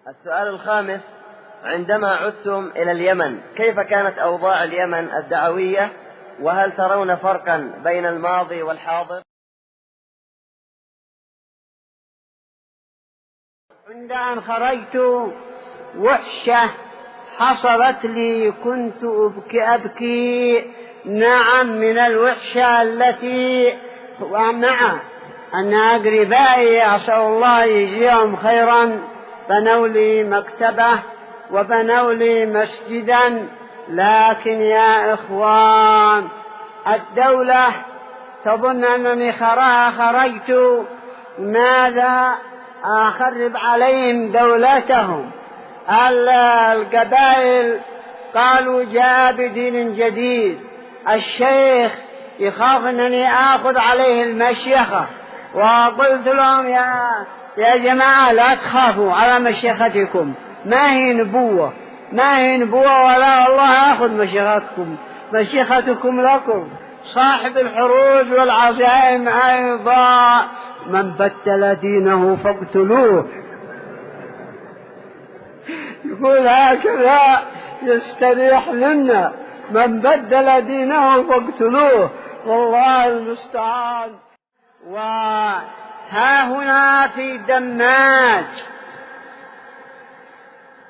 السؤال الخامس: عندما عدتم إلى اليمن كيف كانت أوضاع اليمن الدعوية، وهل ترون فرقا بين الماضي والحاضر؟ عند أن خرجت وحشة حصلت لي، كنت أبكي نعم من الوحشة التي ومع أن أقربائي أسأل الله يجزيهم خيرا بنوا لي مكتبة وبنوا لي مسجدا، لكن يا إخوان الدولة تظن أنني خرجت ماذا أخرب عليهم دولتهم. القبائل قالوا جاء بدين جديد، الشيخ يخاف أنني آخذ عليه المشيخة، وقلت لهم يا جماعة لا تخافوا على مشيختكم، ما هي نبوة ولا الله آخذ مشيختكم لكم. صاحب الحروج والعزائم أيضا من بدل دينه فاقتلوه، يقول هكذا يستريح منا، من بدل دينه فاقتلوه، والله المستعان. وها هنا في دماج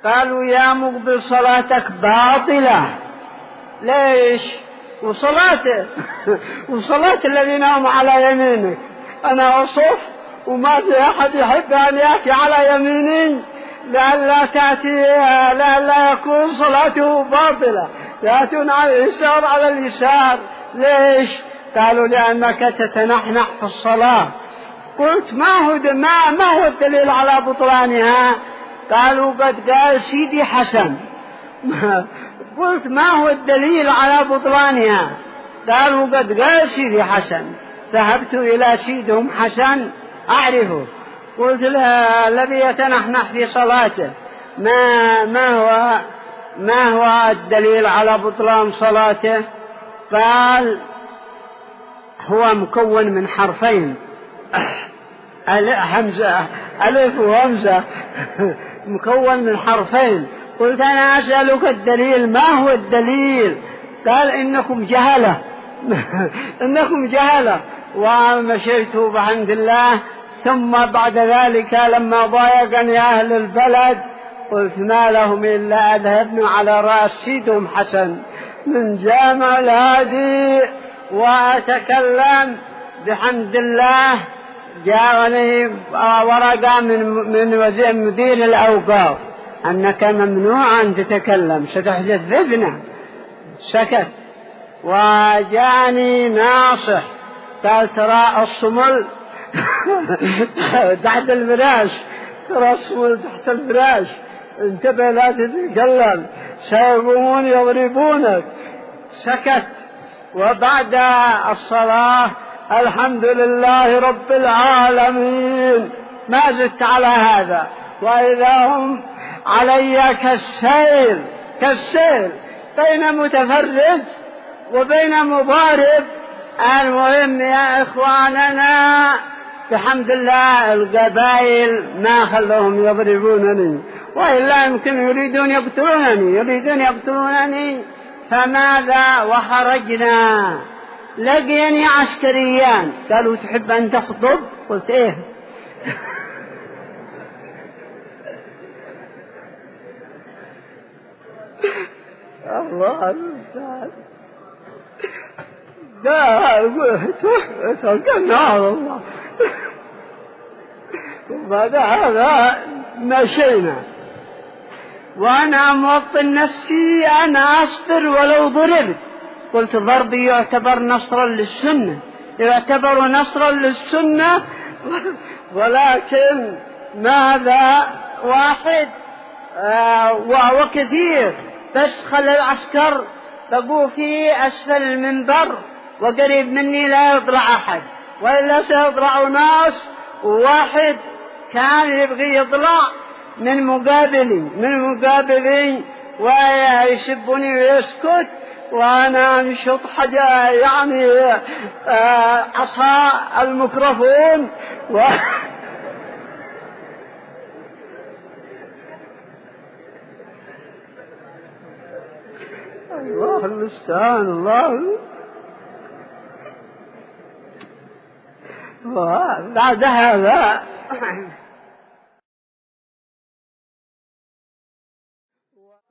قالوا يا مقبل صلاتك باطلة. ليش؟ وصلاة الذين هم على يمينك أنا أصف وما في أحد يحب أن يأتي على يميني لألا يكون صلاته باطلة، يأتون على اليسار. ليش؟ قالوا لأنك تتنحنح في الصلاة. قلت ما هو الدليل على بطلانها؟ قالوا قد قال سيدي حسن. قلت ما هو الدليل على بطلانها؟ قالوا قد قال سيدي حسن. ذهبت إلى سيدهم حسن أعرفه، قلت له الذي يتنحنح في صلاته ما هو الدليل على بطلان صلاته؟ قال هو مكون من حرفين، ألف وهمزة مكون من حرفين. قلت أنا أسألك الدليل، ما هو الدليل؟ قال إنكم جهلة. ومشيت بحمد الله. ثم بعد ذلك لما ضايقني أهل البلد قلت ما لهم إلا أذهبنا على رأس سيدهم حسن من جامع الهادي وأتكلم بحمد الله. جاءني ورقة من وزير مدير الأوقاف أنك ممنوع أن تتكلم ستحدث فتنة. سكت. وجاءني ناصح قال ترى الصمل تحت الفراش، ترى الصمل تحت الفراش، انتبه لا تتكلم سيقومون يضربونك. سكت. وبعد الصلاة الحمد لله رب العالمين ما زدت على هذا، وإذا هم علي كالسيل بين متفرج وبين مضارب. المهم يا إخواننا بحمد الله القبائل ما خلوهم يضربونني، وإلا يمكن يريدون يقتلونني. فماذا؟ وخرجنا لقيني عسكريان قالوا تحب أن تخطب؟ قلت إيه. الله المستعان. توكلنا على الله. وبعد هذا مشينا وأنا موطن نفسي أنا أصبر ولو ضربت. قلت ضربي يعتبر نصرا للسنة، ولكن ماذا؟ واحد وهو كثير، بس خلى العسكر بقوا في أسفل المنبر وقريب مني لا يطلع أحد، وإلا سيطلعوا ناس. وواحد كان يبغي يطلع من مقابلي ويسبني ويسكت، وأنا أنشط حاجة عصا الميكروفون الله المستعان. الله بعد هذا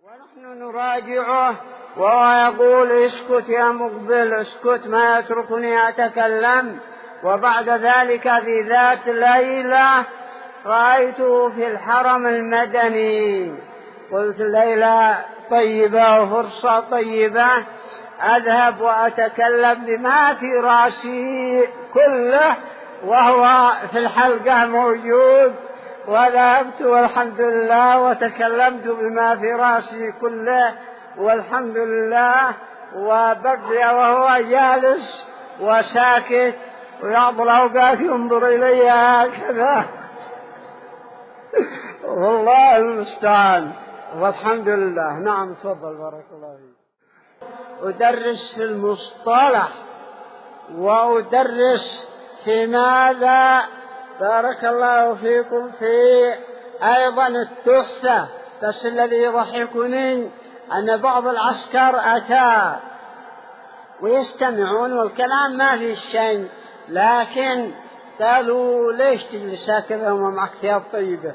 ونحن نراجعه وهو يقول اسكت يا مقبل اسكت ما يتركني أتكلم. وبعد ذلك في ذات ليلة رأيته في الحرم المدني، قلت ليلة طيبة وفرصة طيبة أذهب وأتكلم بما في رأسي كله وهو في الحلقة موجود، وذهبت والحمد لله وتكلمت بما في رأسي كله والحمد لله. وبقي وهو جالس وساكت ويعض الأوقات ينظر إلي هكذا. والله المستعان والحمد لله. نعم تفضل بارك الله فيك. أدرس في المصطلح وأدرس في ماذا بارك الله فيكم في أيضا التحفة. بس الذي يضحكني أن بعض العسكر أتى ويستمعون والكلام ما في شيء، لكن قالوا ليش تجلس هكذا وما معك ثياب طيبة؟